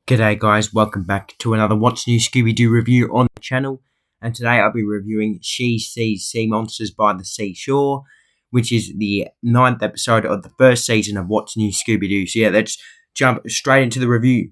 G'day guys, welcome back to another What's New Scooby-Doo review on the channel. And today I'll be reviewing She Sees Sea Monsters by the Seashore, which is the 9th episode of the first season of What's New Scooby-Doo. So yeah, let's jump straight into the review.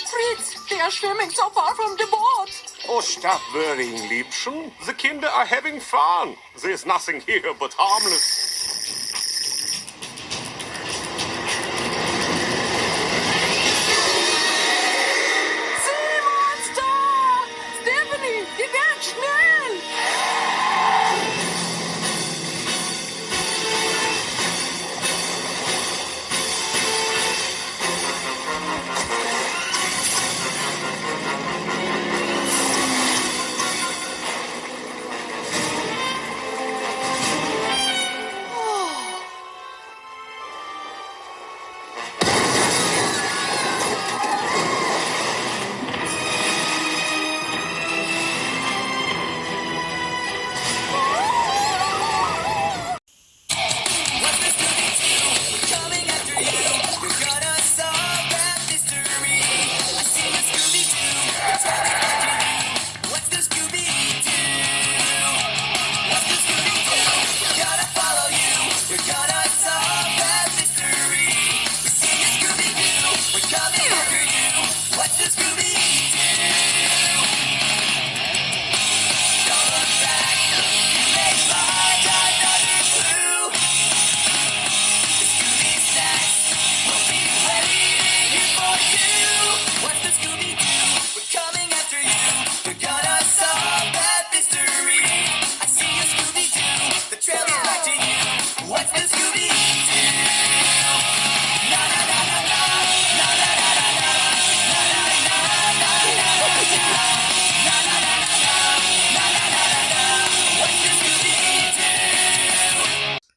Fritz, they are swimming so far from the boat. Oh, stop worrying, Liebchen. The Kinder are having fun. There's nothing here but harmless. Seemonster! Stephanie, die werden schnell!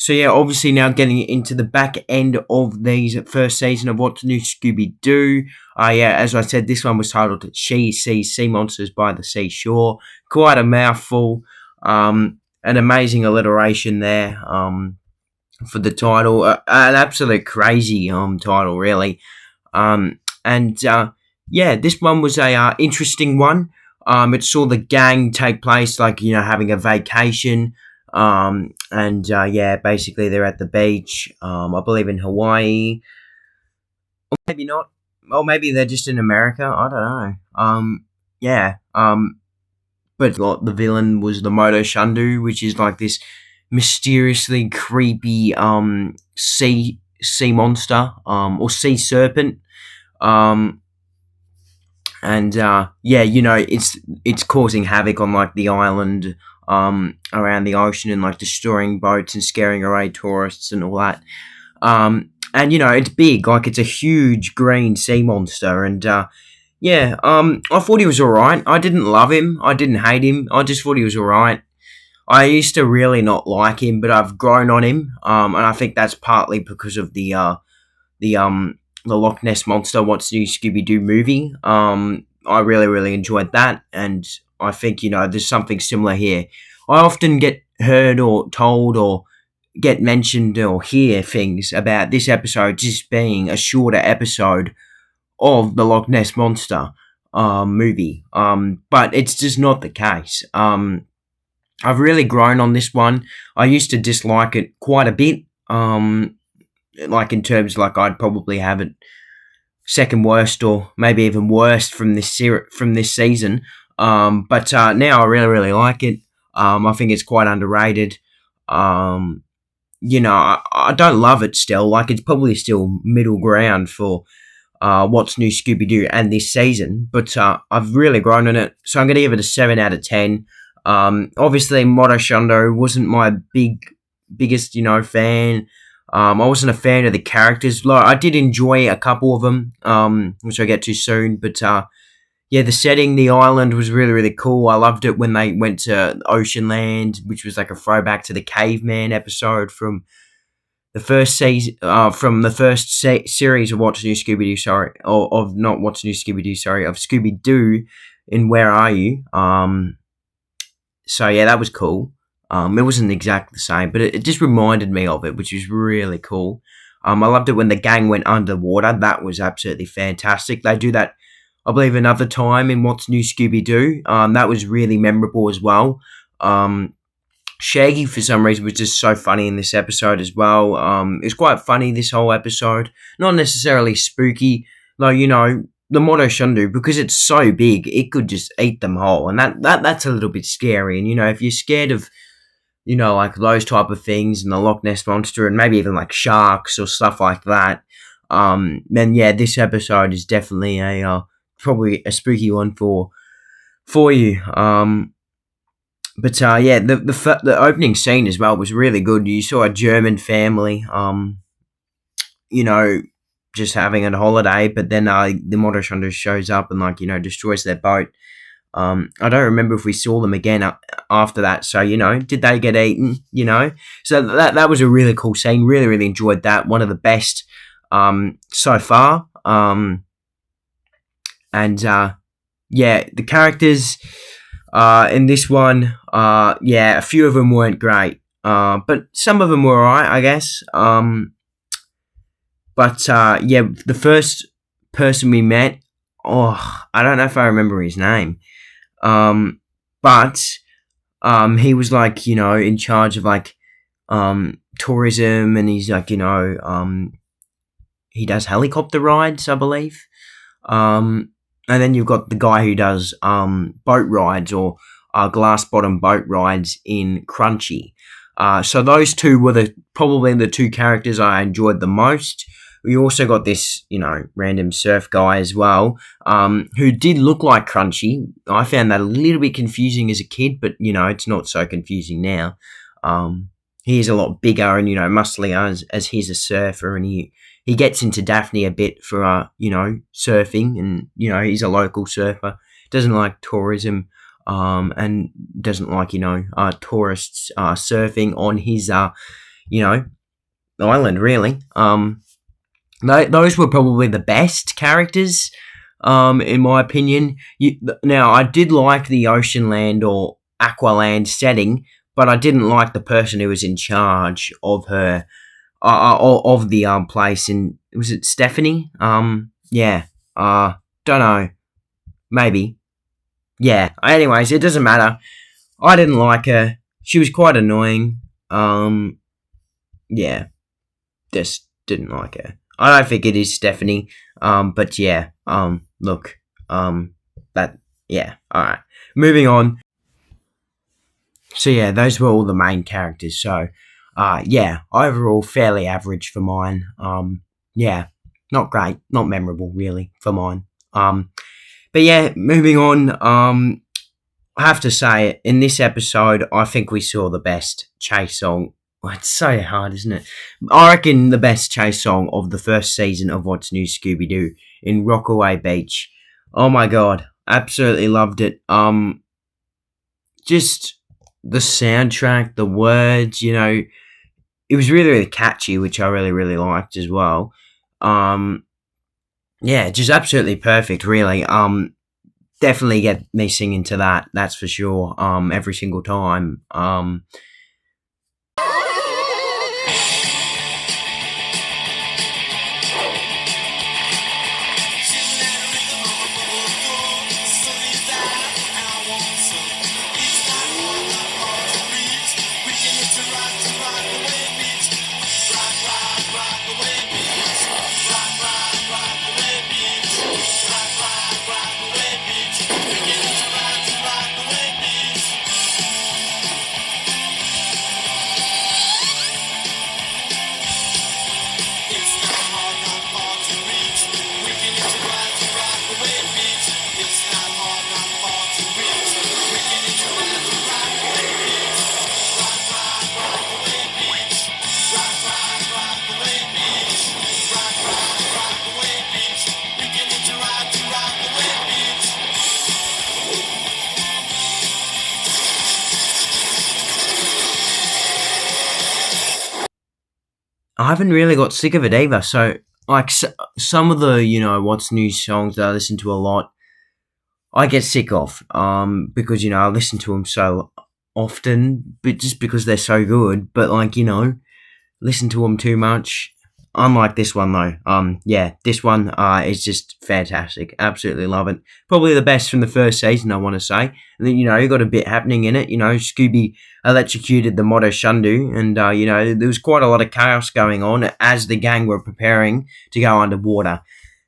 So yeah, obviously now getting into the back end of these first season of What's New Scooby-Doo. Yeah, as I said, this one was titled She Sees Sea Monsters by the Seashore. Quite a mouthful. An amazing alliteration there for the title. An absolute crazy title, really. Yeah, this one was a interesting one. It saw the gang take place, like, having a vacation. Yeah, basically they're at the beach, I believe in Hawaii, or maybe not, or maybe they're just in America, I don't know, but the villain was the Motoshandu, which is like this mysteriously creepy, sea monster, or sea serpent, it's causing havoc on, like, the island, around the ocean, and like destroying boats and scaring away tourists and all that. It's big, like it's a huge green sea monster, and I thought he was alright. I didn't love him, I didn't hate him, I just thought he was alright. I used to really not like him, but I've grown on him, and I think that's partly because of the Loch Ness Monster What's New Scooby-Doo movie. I really enjoyed that, and I think, there's something similar here. I often get heard or told or get mentioned or hear things about this episode just being a shorter episode of the Loch Ness Monster movie. But it's just not the case. I've really grown on this one. I used to dislike it quite a bit. Like, in terms, like, I'd probably have it second worst or maybe even worst from this season. But now I really like it. I think it's quite underrated. I don't love it still. Like, it's probably still middle ground for What's New Scooby-Doo and this season. But I've really grown on it. So I'm going to give it a 7 out of 10. Obviously, Motoshandu wasn't my biggest, fan. I wasn't a fan of the characters. Like, I did enjoy a couple of them, which I'll get to soon. But the setting, the island was really cool. I loved it when they went to Ocean Land, which was like a throwback to the Caveman episode from the first season, from the first series of What's New Scooby-Doo, of Scooby-Doo in Where Are You? So yeah, that was cool. It wasn't exactly the same, but it just reminded me of it, which was really cool. I loved it when the gang went underwater. That was absolutely fantastic. They do that, I believe, another time in What's New Scooby Doo. That was really memorable as well. Shaggy, for some reason, was just so funny in this episode as well. It was quite funny, this whole episode. Not necessarily spooky, though, the Motoshandu, because it's so big, it could just eat them whole. And that's a little bit scary. And, if you're scared of, like those type of things and the Loch Ness Monster and maybe even like sharks or stuff like that, then yeah, this episode is definitely probably a spooky one for you. But yeah, the opening scene as well was really good. You saw a German family, just having a holiday, but then the Motoshandu shows up and destroys their boat. I don't remember if we saw them again after that. So did they get eaten? So that was a really cool scene. Really, really enjoyed that. One of the best so far. And yeah, the characters in this one, yeah, a few of them weren't great, but some of them were alright, I guess. But yeah, the first person we met, I don't know if I remember his name, but he was in charge of tourism, and he's he does helicopter rides, I believe. And then you've got the guy who does boat rides or glass bottom boat rides in Crunchy. So those two were probably the two characters I enjoyed the most. We also got this, random surf guy as well, who did look like Crunchy. I found that a little bit confusing as a kid, but, it's not so confusing now. He is a lot bigger and, musclier as he's a surfer, and he gets into Daphne a bit for, surfing, and, he's a local surfer, doesn't like tourism, and doesn't like, tourists surfing on his, island, really. Those were probably the best characters, in my opinion. Now, I did like the Oceanland or Aqualand setting, but I didn't like the person who was in charge of her, of the place. And was it Stephanie? Yeah. Don't know. Maybe. Yeah. Anyways, it doesn't matter. I didn't like her. She was quite annoying. Yeah. Just didn't like her. I don't think it is Stephanie. But yeah. Look. Yeah. Alright. Moving on. So yeah, those were all the main characters. So, yeah, overall fairly average for mine. Yeah, not great, not memorable really for mine. But yeah, moving on. I have to say, in this episode, I think we saw the best chase song. Well, it's so hard, isn't it? I reckon the best chase song of the first season of What's New Scooby Doo in Rockaway Beach. Oh my god, absolutely loved it. Just the soundtrack, the words, it was really, really catchy, which I really, really liked as well. Yeah, just absolutely perfect, really. Definitely get me singing to that, that's for sure, every single time. I haven't really got sick of it either. So, some of the, What's New songs that I listen to a lot, I get sick of. Because, I listen to them so often, but just because they're so good. But like listen to them too much. Unlike this one though, yeah, this one is just fantastic. Absolutely love it. Probably the best from the first season, I want to say. And then you got a bit happening in it. Scooby electrocuted the Motoshandu, and there was quite a lot of chaos going on as the gang were preparing to go underwater.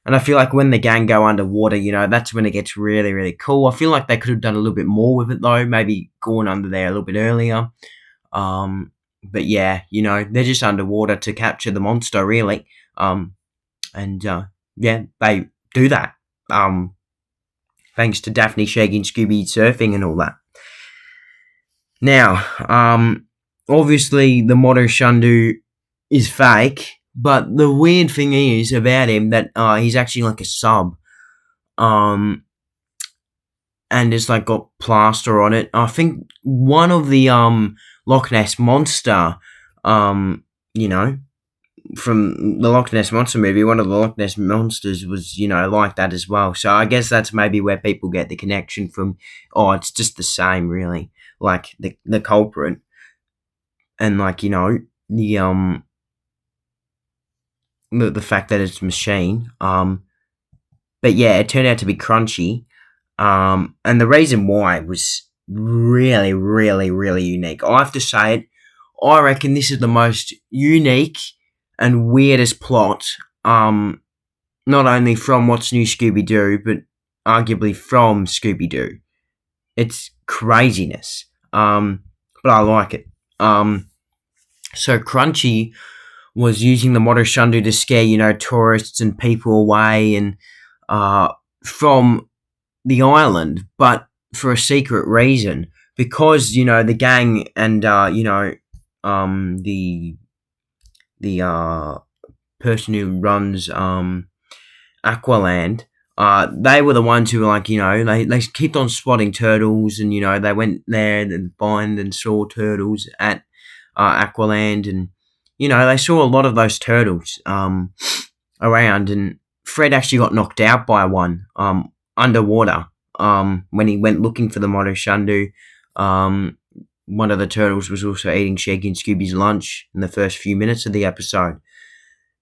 And I feel like when the gang go underwater, that's when it gets really, really cool. I feel like they could have done a little bit more with it though, maybe gone under there a little bit earlier. But yeah, they're just underwater to capture the monster, really. And yeah, they do that. Thanks to Daphne, Shaggy, and Scooby surfing and all that. Now, obviously the Motoshandu is fake, but the weird thing is about him that he's actually like a sub. And it's like got plaster on it. I think one of the Loch Ness Monster, from the Loch Ness Monster movie, one of the Loch Ness Monsters was, like that as well. So I guess that's maybe where people get the connection from. Oh, it's just the same, really. Like the culprit, and like the fact that it's a machine. But yeah, it turned out to be Crunchy. And the reason why was really, really, really unique. I have to say it. I reckon this is the most unique and weirdest plot, not only from What's New Scooby-Doo, but arguably from Scooby-Doo. It's craziness. But I like it. So Crunchy was using the Motoshandu to scare, tourists and people away and from the island, but for a secret reason, because the gang and the person who runs Aqualand, they were the ones who were like they kept on spotting turtles, and they went there and find and saw turtles at Aqualand, and they saw a lot of those turtles around, and Fred actually got knocked out by one underwater when he went looking for the Motoshandu. One of the turtles was also eating Shaggy and Scooby's lunch in the first few minutes of the episode.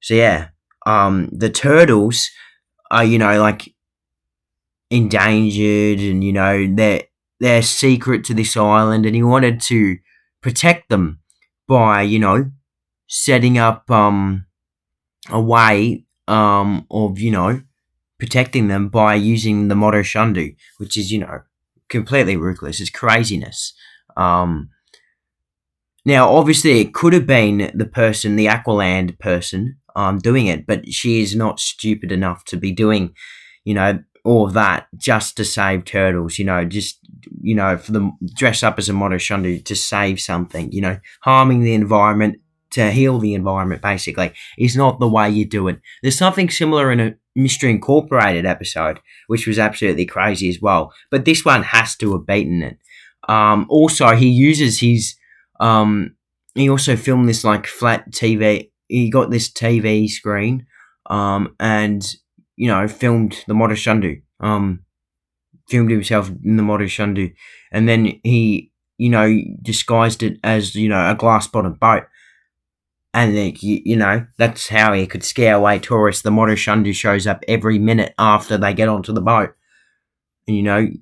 So yeah, the turtles are like endangered, and they're secret to this island, and he wanted to protect them by setting up a way of protecting them by using the Motoshandu, which is, completely ruthless. It's craziness. Now, obviously, it could have been the Aqualand person, doing it, but she is not stupid enough to be doing, all of that just to save turtles, for them dress up as a Motoshandu to save something, harming the environment, to heal the environment, basically, is not the way you do it. There's something similar in a Mystery Incorporated episode, which was absolutely crazy as well. But this one has to have beaten it. Also, he uses his... he also filmed this, like, flat TV... He got this TV screen, and, filmed the Motoshandu. Filmed himself in the Motoshandu. And then he, disguised it as, a glass-bottom boat. And that's how he could scare away tourists. The Motoshandu shows up every minute after they get onto the boat. And,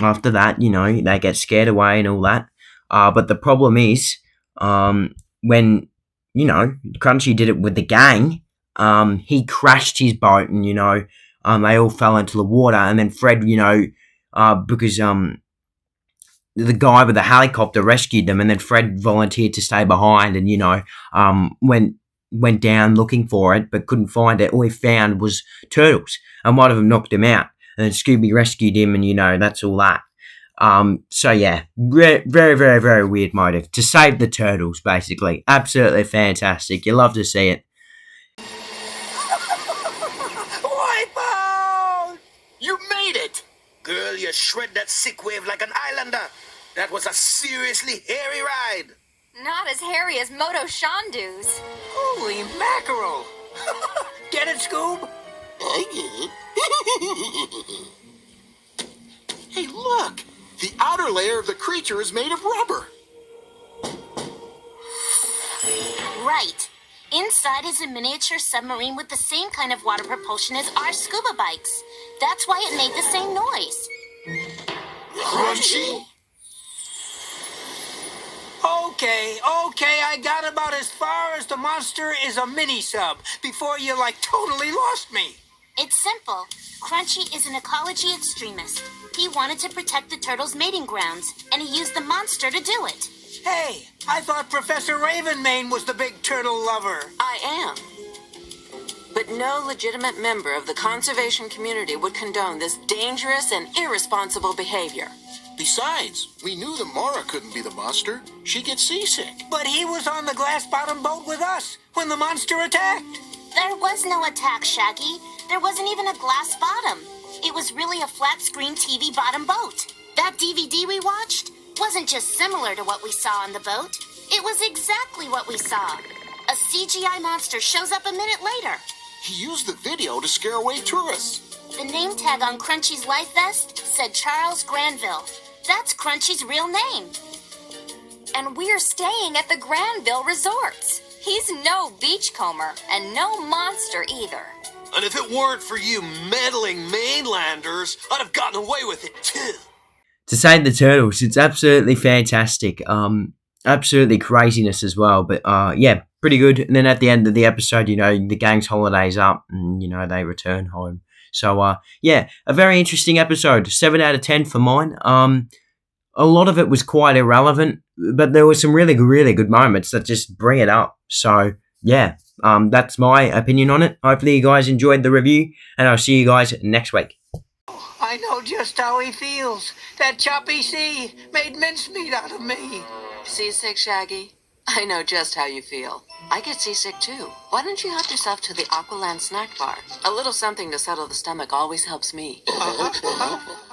after that, they get scared away and all that. But the problem is, when, Crunchy did it with the gang, he crashed his boat and, they all fell into the water. And then Fred, because the guy with the helicopter rescued them, and then Fred volunteered to stay behind and, went down looking for it, but couldn't find it. All he found was turtles, and one of them knocked him out. And then Scooby rescued him, and, that's all that. So yeah, very, very, very weird motive. To save the turtles, basically. Absolutely fantastic. You love to see it. Wipe out! You made it! Girl, you shred that sick wave like an islander. That was a seriously hairy ride. Not as hairy as Motoshandu's. Holy mackerel! Get it, Scoob? Hey, look! The outer layer of the creature is made of rubber. Right. Inside is a miniature submarine with the same kind of water propulsion as our scuba bikes. That's why it made the same noise. Crunchy? Okay, I got about as far as the monster is a mini-sub before you, totally lost me. It's simple. Crunchy is an ecology extremist. He wanted to protect the turtles' mating grounds, and he used the monster to do it. Hey, I thought Professor Ravenmane was the big turtle lover. I am. But no legitimate member of the conservation community would condone this dangerous and irresponsible behavior. Besides, we knew that Mara couldn't be the monster. She'd get seasick. But he was on the glass-bottom boat with us when the monster attacked. There was no attack, Shaggy. There wasn't even a glass bottom. It was really a flat-screen TV bottom boat. That DVD we watched wasn't just similar to what we saw on the boat. It was exactly what we saw. A CGI monster shows up a minute later. He used the video to scare away tourists. The name tag on Crunchy's life vest said Charles Granville. That's Crunchy's real name. And we're staying at the Granville Resorts. He's no beachcomber and no monster either. And if it weren't for you meddling mainlanders, I'd have gotten away with it too. To save the turtles, it's absolutely fantastic. Absolutely craziness as well. But yeah, pretty good. And then at the end of the episode, the gang's holiday's up and, they return home. So, yeah, a very interesting episode. 7 out of 10 for mine. A lot of it was quite irrelevant, but there were some really, really good moments that just bring it up. So, yeah, that's my opinion on it. Hopefully you guys enjoyed the review, and I'll see you guys next week. I know just how he feels. That choppy sea made mincemeat out of me. Seasick, Shaggy? I know just how you feel. I get seasick too. Why don't you help yourself to the Aqualand snack bar? A little something to settle the stomach always helps me.